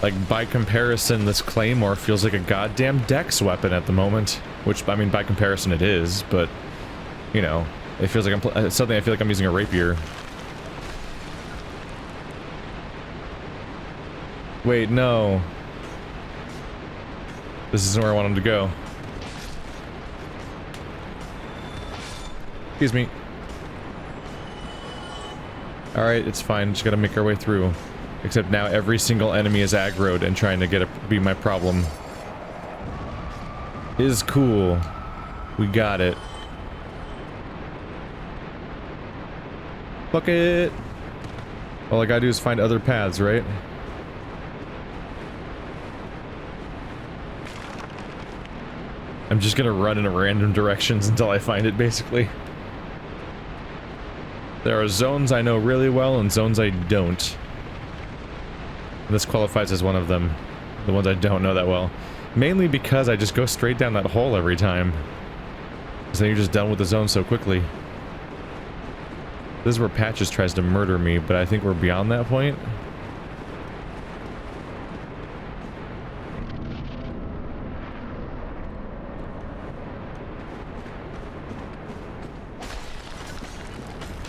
Like, by comparison, this Claymore feels like a goddamn dex weapon at the moment. Which, I mean, by comparison it is, but, you know, it feels like suddenly I feel like I'm using a rapier. Wait, no. This isn't where I want him to go. Excuse me. Alright, it's fine. Just gotta make our way through. Except now every single enemy is aggroed and trying to be my problem. Is cool. We got it. Fuck it! All I gotta do is find other paths, right? I'm just gonna run in random directions until I find it, basically. There are zones I know really well and zones I don't. This qualifies as one of them. The ones I don't know that well. Mainly because I just go straight down that hole every time. Because then you're just done with the zone so quickly. This is where Patches tries to murder me, but I think we're beyond that point.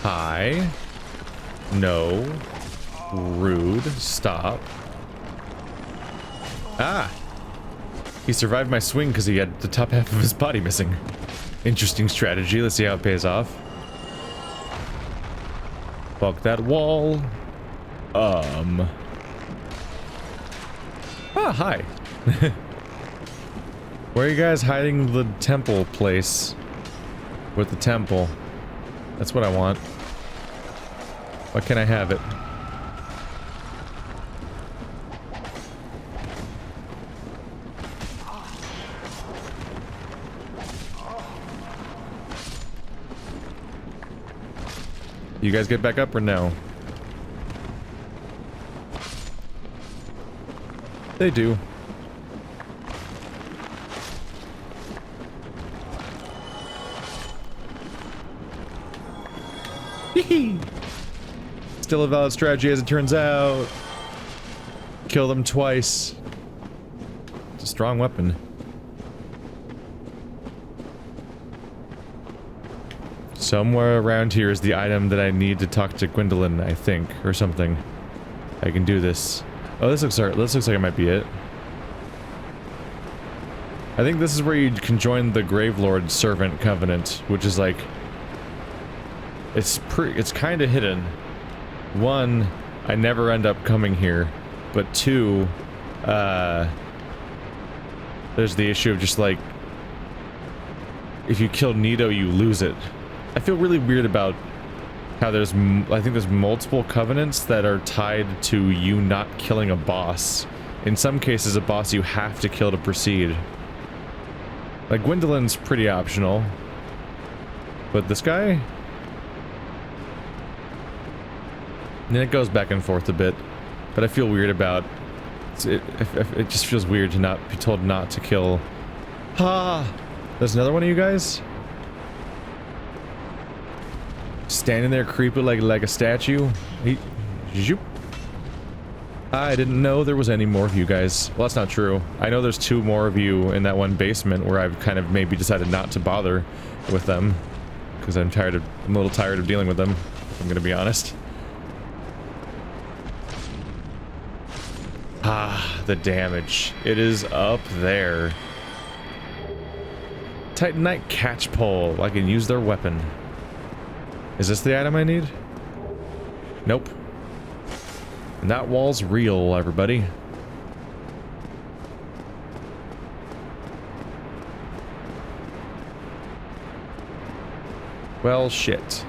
Hi. No. Rude. Stop. Ah! He survived my swing because he had the top half of his body missing. Interesting strategy. Let's see how it pays off. Fuck that wall. Ah, hi. Where are you guys hiding the temple place? With the temple. That's what I want. Why can't I have it? You guys get back up or no? They do. Still a valid strategy as it turns out. Kill them twice. It's a strong weapon. Somewhere around here is the item that I need to talk to Gwyndolin, I think, or something. I can do this. Oh, this looks like it might be it. I think this is where you can join the Gravelord Servant Covenant, which is like... It's kind of hidden. One, I never end up coming here, but two, there's the issue of just like, if you kill Nito, you lose it. I feel really weird about how I think there's multiple covenants that are tied to you not killing a boss. In some cases, a boss you have to kill to proceed. Like, Gwyndolin's pretty optional. But this guy? And it goes back and forth a bit. But I feel weird about... It just feels weird to not be told not to kill... Ha! There's another one of you guys? Standing there creeping like a statue. I didn't know there was any more of you guys. Well, that's not true. I know there's two more of you in that one basement where I've kind of maybe decided not to bother with them. Because I'm a little tired of dealing with them, if I'm gonna be honest. Ah, the damage. It is up there. Titanite catchpole. I can use their weapon. Is this the item I need? Nope. And that wall's real, everybody. Well, shit.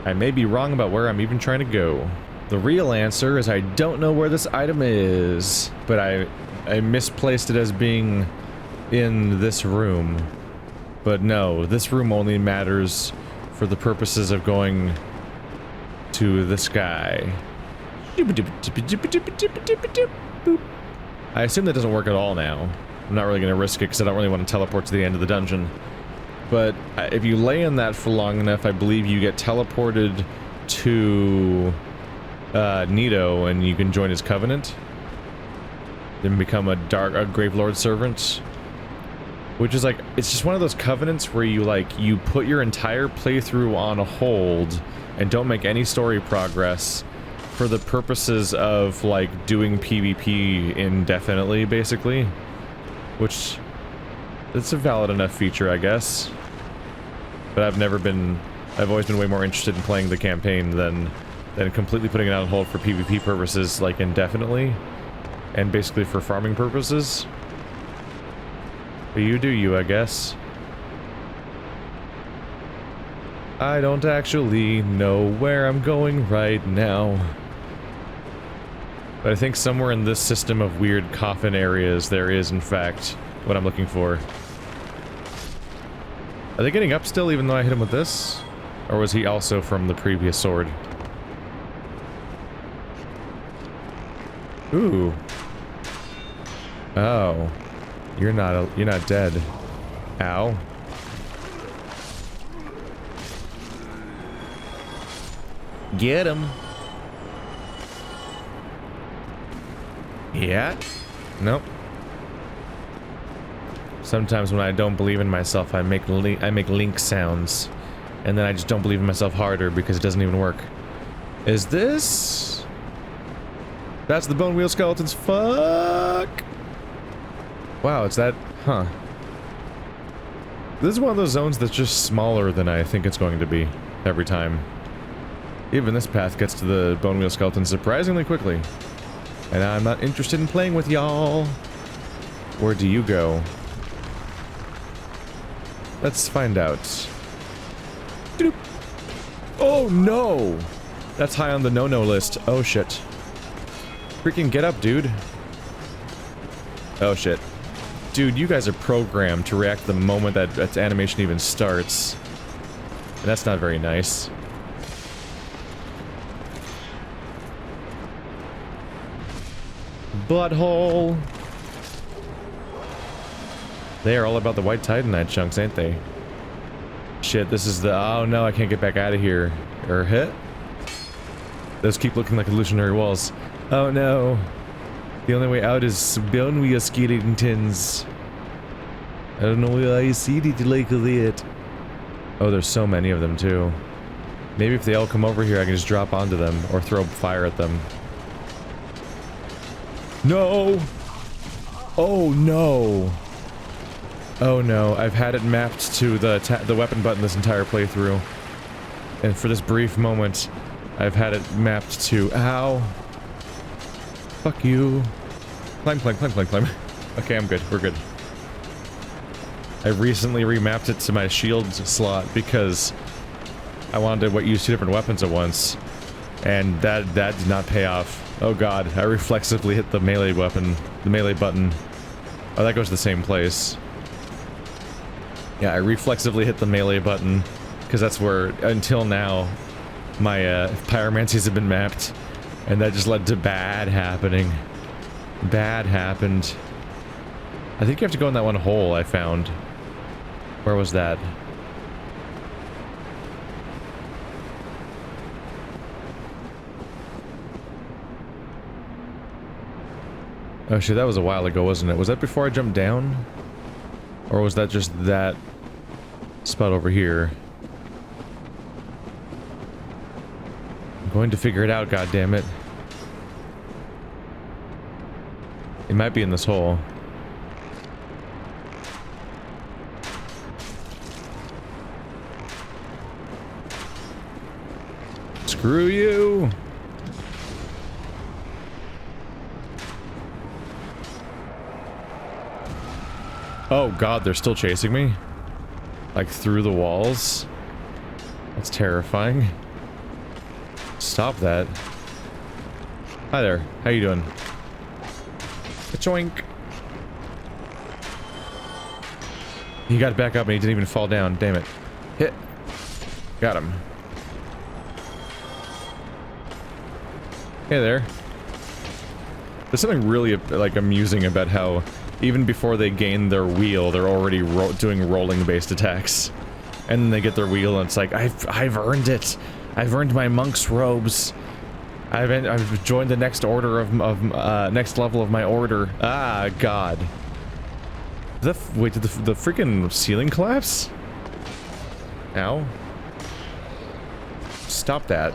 I may be wrong about where I'm even trying to go. The real answer is I don't know where this item is, but I misplaced it as being in this room. But no, this room only matters for the purposes of going to this guy. I assume that doesn't work at all now. I'm not really going to risk it because I don't really want to teleport to the end of the dungeon. But if you lay in that for long enough, I believe you get teleported to Nito, and you can join his covenant. Then become a Gravelord servant. Which is like, it's just one of those covenants where you like, you put your entire playthrough on hold and don't make any story progress for the purposes of like doing PvP indefinitely, basically. Which, it's a valid enough feature, I guess. But I've always been way more interested in playing the campaign than completely putting it on hold for PvP purposes, like indefinitely. And basically for farming purposes. But you do you, I guess. I don't actually know where I'm going right now. But I think somewhere in this system of weird coffin areas there is, in fact, what I'm looking for. Are they getting up still even though I hit him with this? Or was he also from the previous sword? Ooh. Oh. You're not dead. Ow. Get him. Yeah. Nope. Sometimes when I don't believe in myself, I make link sounds, and then I just don't believe in myself harder because it doesn't even work. Is this? That's the bone wheel skeletons. Fuck. Wow, it's that, huh. This is one of those zones that's just smaller than I think it's going to be every time. Even this path gets to the bone wheel skeleton surprisingly quickly. And I'm not interested in playing with y'all. Where do you go? Let's find out. Doop. Oh no! That's high on the no-no list. Oh shit. Freaking get up, dude. Oh shit. Dude, you guys are programmed to react the moment that animation even starts. And that's not very nice. Butthole! They are all about the white titanite chunks, ain't they? Shit, this is the... Oh no, I can't get back out of here. Or hit? Those keep looking like illusionary walls. Oh no. The only way out is bone wheel skeletons. I don't know why I see it like that. Oh, there's so many of them too. Maybe if they all come over here, I can just drop onto them or throw fire at them. No! Oh no! Oh no, I've had it mapped to the weapon button this entire playthrough. And for this brief moment, I've had it mapped to... Ow! Fuck you. Climb, climb, climb, climb, climb. Okay, I'm good. We're good. I recently remapped it to my shield slot because I wanted to use two different weapons at once. And that did not pay off. Oh god, I reflexively hit the melee weapon, the melee button. Oh, that goes to the same place. Yeah, I reflexively hit the melee button because that's where, until now, my pyromancies have been mapped. And that just led to bad happening. Bad happened. I think you have to go in that one hole I found. Where was that? Oh shit, that was a while ago, wasn't it? Was that before I jumped down? Or was that just that spot over here? I'm going to figure it out, goddammit. It might be in this hole. Screw you! Oh god, they're still chasing me? Like through the walls? That's terrifying. Stop that. Hi there, how you doing? Choink. He got back up and he didn't even fall down, damn it. Hit. Got him. Hey there. There's something really like amusing about how even before they gain their wheel, they're already doing rolling-based attacks. And then they get their wheel and it's like, I've earned it. I've earned my monk's robes. I've joined the next order of next level of my order. Ah, God. Wait, did the freaking ceiling collapse? Ow. Stop that.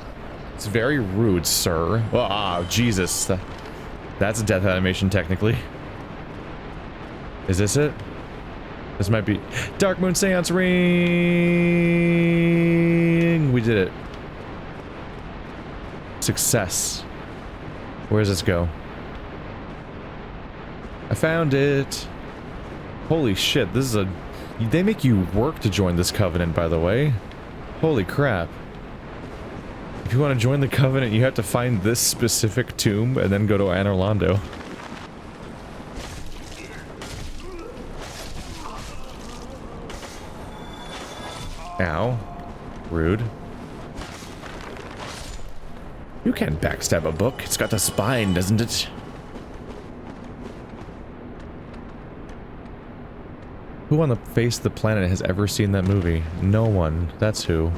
It's very rude, sir. Oh, Jesus. That's a death animation, technically. Is this it? This might be... Dark Moon Seance Ring! We did it. Success. Where does this go? I found it. Holy shit, this is a... They make you work to join this covenant, by the way. Holy crap. If you want to join the covenant, you have to find this specific tomb and then go to Anor Londo. Ow. Rude. You can't backstab a book. It's got a spine, doesn't it? Who on the face of the planet has ever seen that movie? No one. That's who.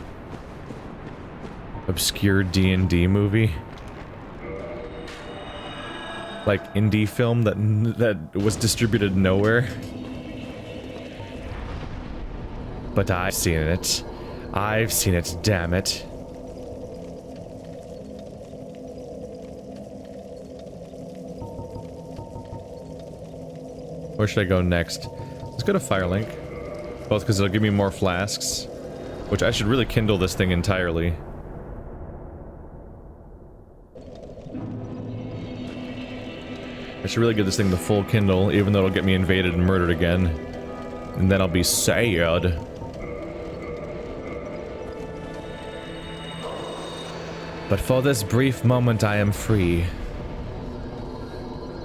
Obscure D&D movie. Like indie film that was distributed nowhere. But I've seen it. I've seen it, damn it. Where should I go next? Let's go to Firelink. Both because it'll give me more flasks. Which I should really kindle this thing entirely. I should really give this thing the full kindle, even though it'll get me invaded and murdered again. And then I'll be sad. But for this brief moment I am free.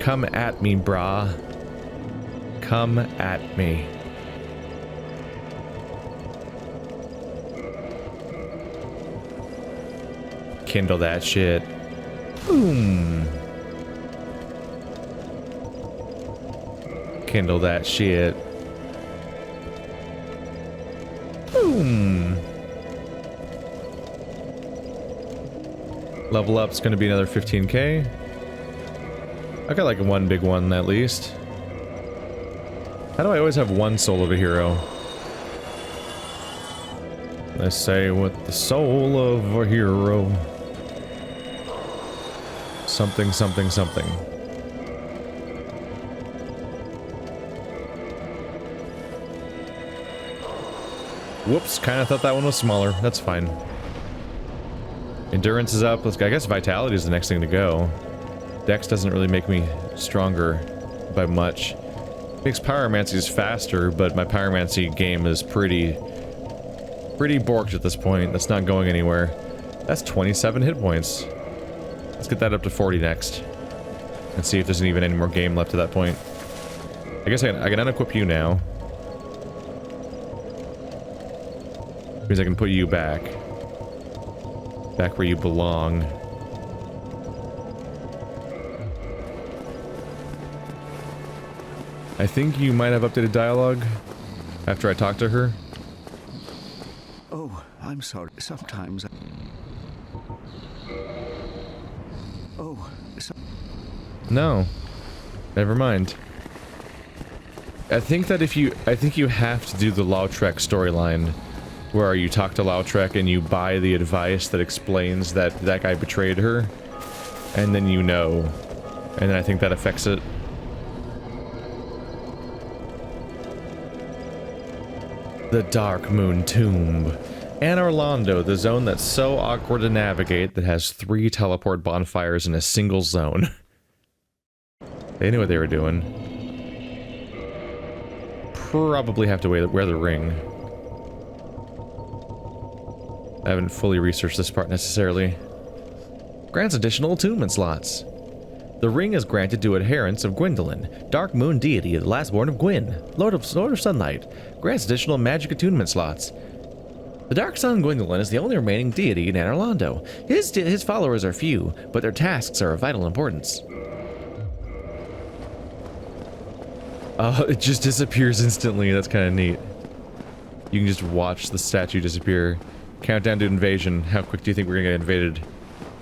Come at me, brah. Come at me. Kindle that shit. Boom. Kindle that shit. Boom. Level up's gonna be another 15k. I got like one big one at least. How do I always have one soul of a hero? They say with the soul of a hero. Something, something, something. Whoops, kind of thought that one was smaller. That's fine. Endurance is up. I guess Vitality is the next thing to go. Dex doesn't really make me stronger by much. Makes Pyromancies faster, but my Pyromancy game is pretty borked at this point. That's not going anywhere. That's 27 hit points. Let's get that up to 40 next. And see if there's even any more game left at that point. I guess I can unequip you now. Means I can put you back. Back where you belong. I think you might have updated dialogue after I talked to her. Oh, I'm sorry. Sometimes. Oh, no. Never mind. I think you have to do the Lautrec storyline where you talk to Lautrec and you buy the advice that explains that that guy betrayed her, and then you know. And then I think that affects it. The Dark Moon Tomb. Anor Londo, the zone that's so awkward to navigate that has 3 teleport bonfires in a single zone. They knew what they were doing. Probably have to wear the ring. I haven't fully researched this part necessarily. Grants additional attunement slots. The ring is granted to adherents of Gwyndolin, Dark Moon deity, the lastborn of Gwyn, Lord of Sunlight. Grants additional magic attunement slots. The Dark Sun Gwyndolin is the only remaining deity in Anor Londo. His followers are few, but their tasks are of vital importance. It just disappears instantly. That's kind of neat. You can just watch the statue disappear. Countdown to invasion. How quick do you think we're gonna get invaded?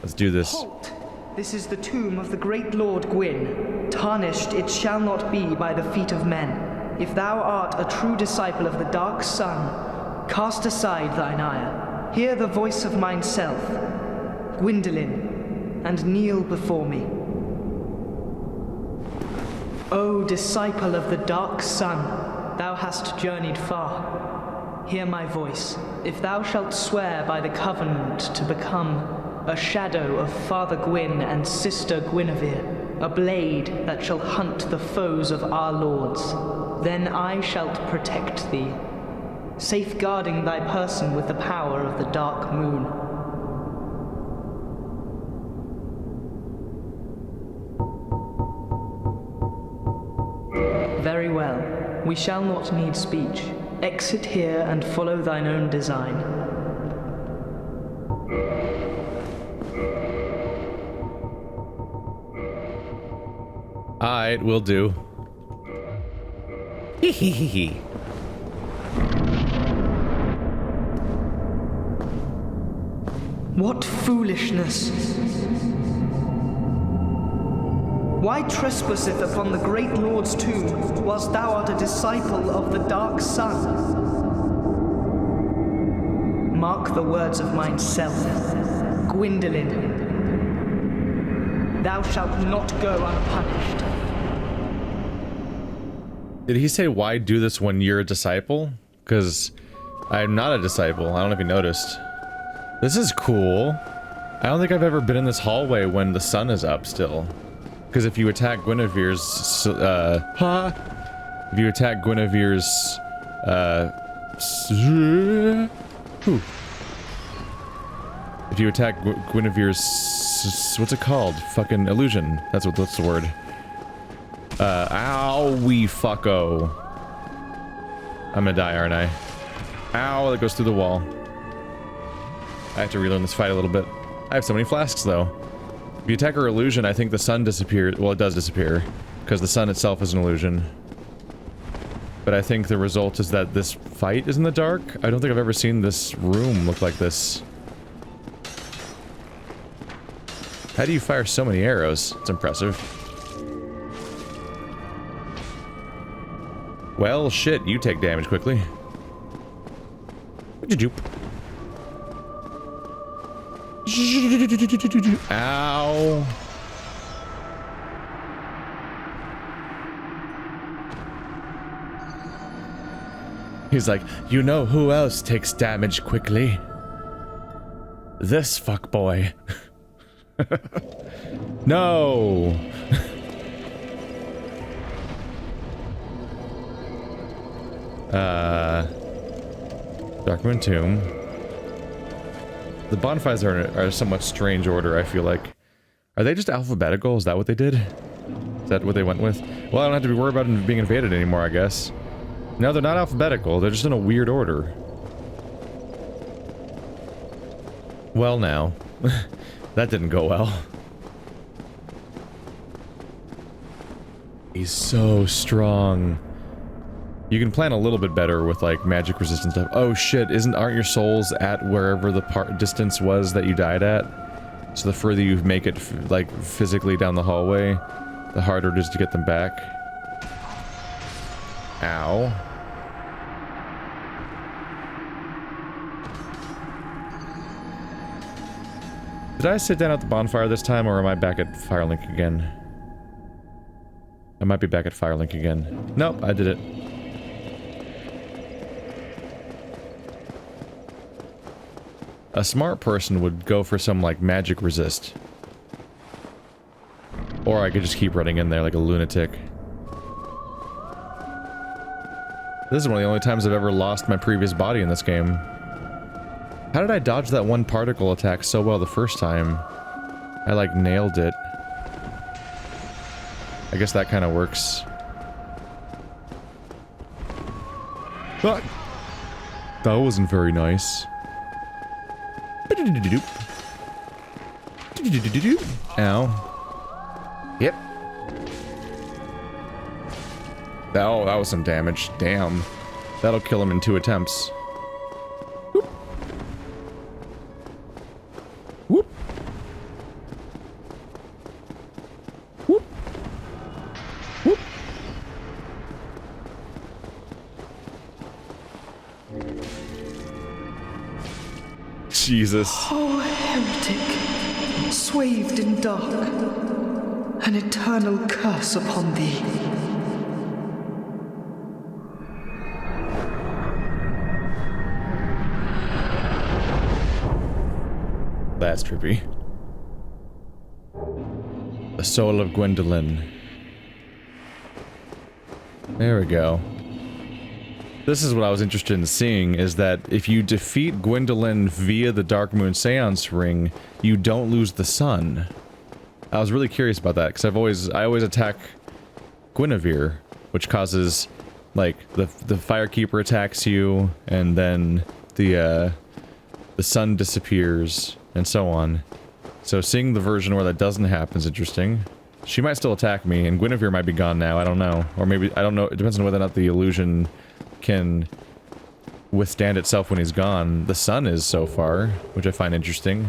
Let's do this. Halt! This is the tomb of the great Lord Gwyn. Tarnished it shall not be by the feet of men. If thou art a true disciple of the dark sun, cast aside thine ire. Hear the voice of mine self, Gwyndolin, and kneel before me. O disciple of the dark sun, thou hast journeyed far. Hear my voice. If thou shalt swear by the covenant to become a shadow of Father Gwyn and Sister Guinevere, a blade that shall hunt the foes of our lords, then I shalt protect thee, safeguarding thy person with the power of the dark moon. Very well. We shall not need speech. Exit here and follow thine own design. Alright, will do. Hee hee hee hee. What foolishness! Why trespasseth upon the great Lord's tomb, whilst thou art a disciple of the dark sun? Mark the words of mine self, Gwyndolin. Thou shalt not go unpunished. Did he say why do this when you're a disciple? Because I'm not a disciple. I don't know if you noticed. This is cool. I don't think I've ever been in this hallway when the sun is up still. Because if you attack Guinevere's, if you attack Guinevere's, if you attack Guinevere's, what's it called? Fucking illusion. That's the word. Owie fucko. I'm gonna die, aren't I? Ow, that goes through the wall. I have to relearn this fight a little bit. I have so many flasks, though. If you attack her illusion, I think the sun disappears. Well, it does disappear, because the sun itself is an illusion. But I think the result is that this fight is in the dark. I don't think I've ever seen this room look like this. How do you fire so many arrows? It's impressive. Well, shit, you take damage quickly. What'd you do? Ow. He's like, you know who else takes damage quickly? This fuckboy. No. Darkmoon Tomb. The bonfires are a somewhat strange order, I feel like. Are they just alphabetical? Is that what they did? Is that what they went with? Well, I don't have to be worried about them being invaded anymore, I guess. No, they're not alphabetical. They're just in a weird order. Well, now. That didn't go well. He's so strong. You can plan a little bit better with, like, magic resistance stuff. Oh, shit. Aren't your souls at wherever the distance was that you died at? So the further you make it, like, physically down the hallway, the harder it is to get them back. Ow. Did I sit down at the bonfire this time, or am I back at Firelink again? I might be back at Firelink again. Nope, I did it. A smart person would go for some, like, magic resist. Or I could just keep running in there like a lunatic. This is one of the only times I've ever lost my previous body in this game. How did I dodge that one particle attack so well the first time? I, like, nailed it. I guess that kind of works. Ah! That wasn't very nice. Ow. Yep. Oh, that was some damage. Damn. That'll kill him in 2 attempts. Whoop. Whoop. Jesus. Oh, heretic, swathed in dark, an eternal curse upon thee. That's trippy. The soul of Gwyndolin. There we go. This is what I was interested in seeing, is that if you defeat Gwyndolin via the Dark Moon Seance Ring, you don't lose the sun. I was really curious about that, because I always attack Guinevere, which causes, like, the Firekeeper attacks you, and then the sun disappears, and so on. So seeing the version where that doesn't happen is interesting. She might still attack me, and Guinevere might be gone now, I don't know. Or maybe, I don't know, it depends on whether or not the illusion can withstand itself when he's gone. The sun is so far, which I find interesting.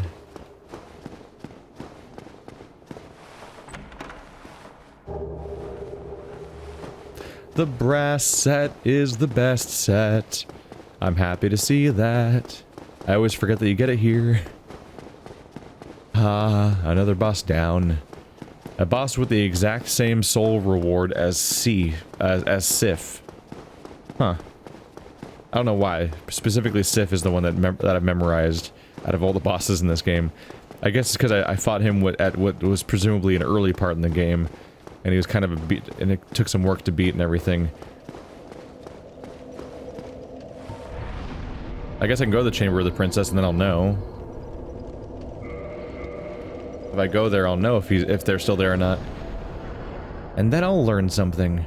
The brass set is the best set. I'm happy to see that. I always forget that you get it here. Ah, another boss down. A boss with the exact same soul reward as Sif. Huh. I don't know why. Specifically, Sif is the one that I've memorized out of all the bosses in this game. I guess it's because I fought him at what was presumably an early part in the game, and he was kind of a beat, and it took some work to beat and everything. I guess I can go to the Chamber of the Princess, and then I'll know. If I go there, I'll know if they're still there or not. And then I'll learn something.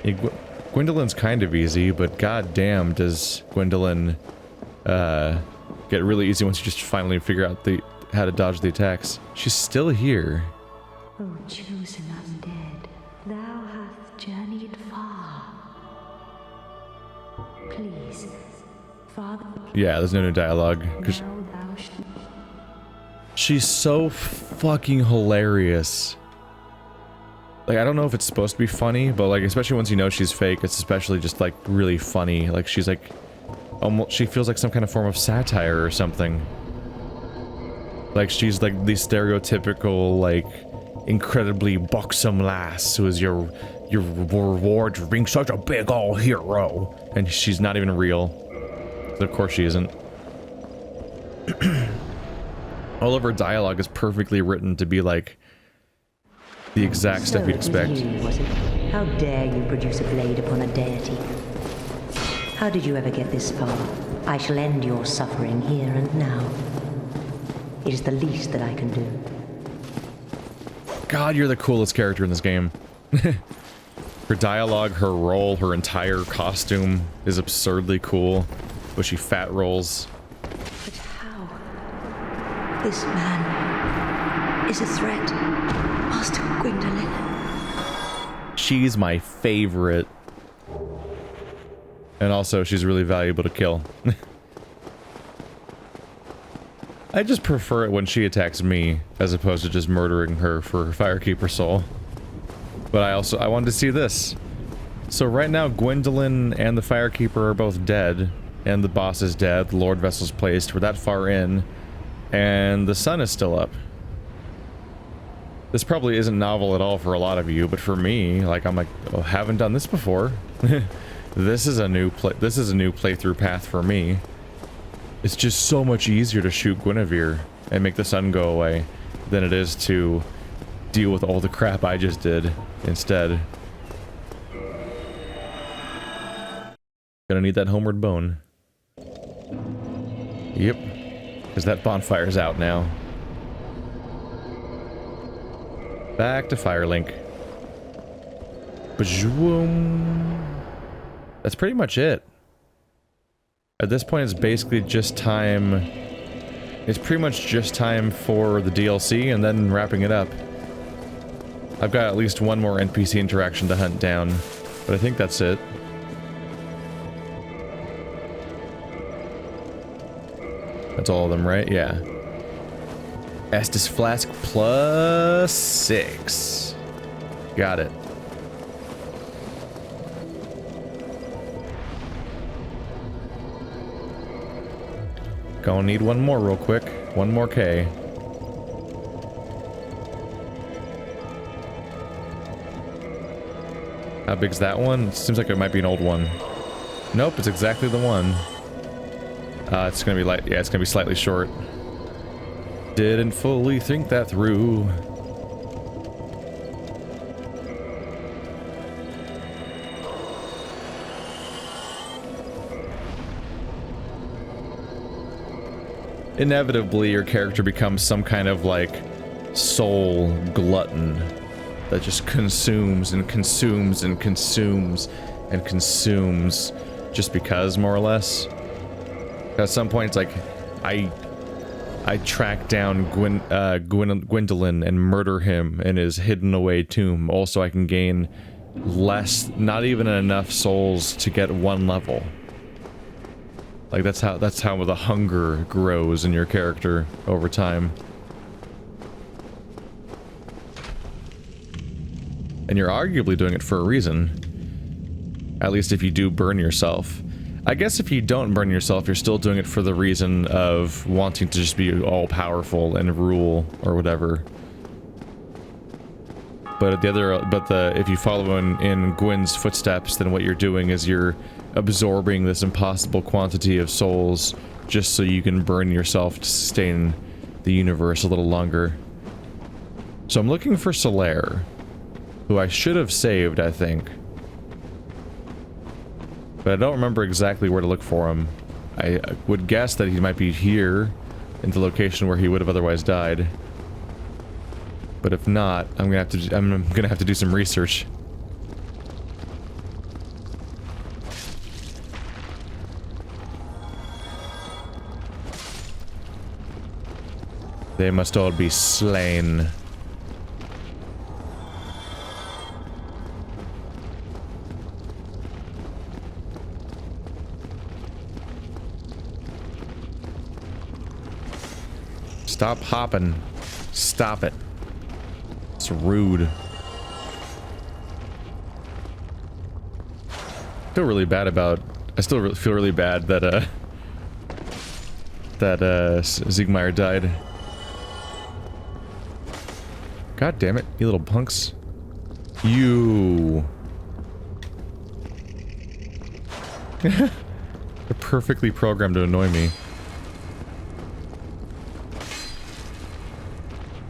Yeah, Gwyndolin's kind of easy, but goddamn does Gwyndolin get really easy once you just finally figure out how to dodge the attacks. She's still here. O chosen undead, thou hast journeyed far. Please, Father. Yeah, there's no new dialogue. She's so fucking hilarious. Like, I don't know if it's supposed to be funny, but like, especially once you know she's fake, it's especially just like really funny. Like, she's like, almost, she feels like some kind of form of satire or something. Like, she's like the stereotypical, like, incredibly buxom lass who is your reward for being such a big ol' hero. And she's not even real. Of course she isn't. All of her dialogue is perfectly written to be like the exact stuff you'd expect. So it was you, was it? How dare you produce a blade upon a deity? How did you ever get this far? I shall end your suffering here and now. It is the least that I can do. God, you're the coolest character in this game. Her dialogue, her role, her entire costume is absurdly cool. But she fat rolls. But how? This man is a threat. Master Gwyndolin. She's my favorite. And also, she's really valuable to kill. I just prefer it when she attacks me, as opposed to just murdering her for Firekeeper soul. But I wanted to see this. So right now, Gwyndolin and the Firekeeper are both dead. And the boss is dead, the Lord Vessel's placed, we're that far in. And the sun is still up. This probably isn't novel at all for a lot of you, but for me, like, I'm like, oh, haven't done this before. This is a new playthrough path for me. It's just so much easier to shoot Guinevere and make the sun go away than it is to deal with all the crap I just did instead. Gonna need that homeward bone. Yep. Because that bonfire's out now. Back to Firelink. Bajoom. That's pretty much it. At this point, it's basically just time... It's pretty much just time for the DLC and then wrapping it up. I've got at least one more NPC interaction to hunt down, but I think that's it. That's all of them, right? Yeah. Estus Flask plus 6. Got it. Gonna need one more real quick. One more K. How big's that one? It seems like it might be an old one. Nope, it's exactly the one. It's gonna be like, yeah, it's gonna be slightly short. Didn't fully think that through. Inevitably, your character becomes some kind of like soul glutton that just consumes and consumes and consumes and consumes just because, more or less. At some point, it's like I track down Gwyndolin and murder him in his hidden away tomb. Also, I can gain less, not even enough souls to get one level. Like that's how the hunger grows in your character over time. And you're arguably doing it for a reason. At least if you do burn yourself. I guess if you don't burn yourself, you're still doing it for the reason of wanting to just be all-powerful and rule or whatever. But if you follow in Gwyn's footsteps, then what you're doing is you're absorbing this impossible quantity of souls just so you can burn yourself to sustain the universe a little longer. So I'm looking for Solaire, who I should have saved, I think. But I don't remember exactly where to look for him. I would guess that he might be here, in the location where he would have otherwise died. But if not, I'm gonna have to do some research. They must all be slain. Stop hopping. Stop it. It's rude. I still feel really bad that Siegmeyer died. God damn it, you little punks. You. They're perfectly programmed to annoy me.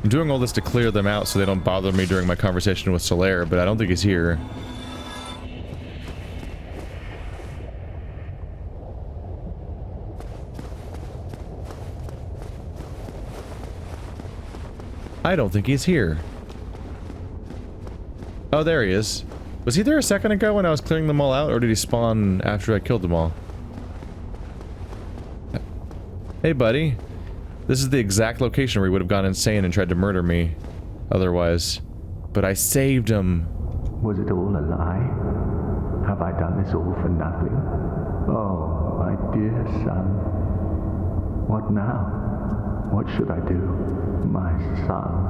I'm doing all this to clear them out so they don't bother me during my conversation with Solaire, but I don't think he's here. I don't think he's here. Oh, there he is. Was he there a second ago when I was clearing them all out, or did he spawn after I killed them all? Hey, buddy. This is the exact location where he would have gone insane and tried to murder me otherwise. But I saved him. Was it all a lie? Have I done this all for nothing? Oh, my dear son. What now? What should I do? My son.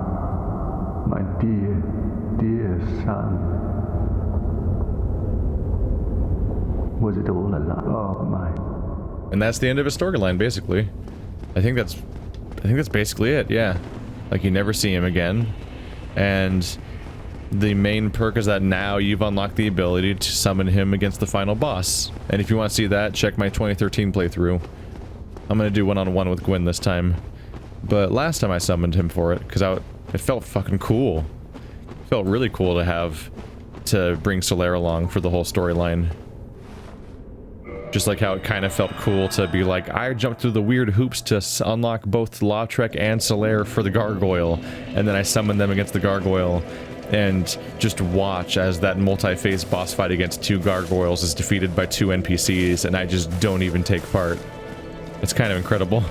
My dear, dear son. Was it all a lie? Oh, my. And that's the end of his storyline, basically. I think that's basically it, yeah. Like, you never see him again. And the main perk is that now you've unlocked the ability to summon him against the final boss. And if you want to see that, check my 2013 playthrough. I'm gonna do one-on-one with Gwyn this time. But last time I summoned him for it, because it felt fucking cool. It felt really cool to bring Solaire along for the whole storyline. Just like how it kind of felt cool to be like, I jumped through the weird hoops to unlock both Lautrec and Solaire for the gargoyle, and then I summoned them against the gargoyle, and just watch as that multi-phase boss fight against 2 gargoyles is defeated by 2 NPCs, and I just don't even take part. It's kind of incredible.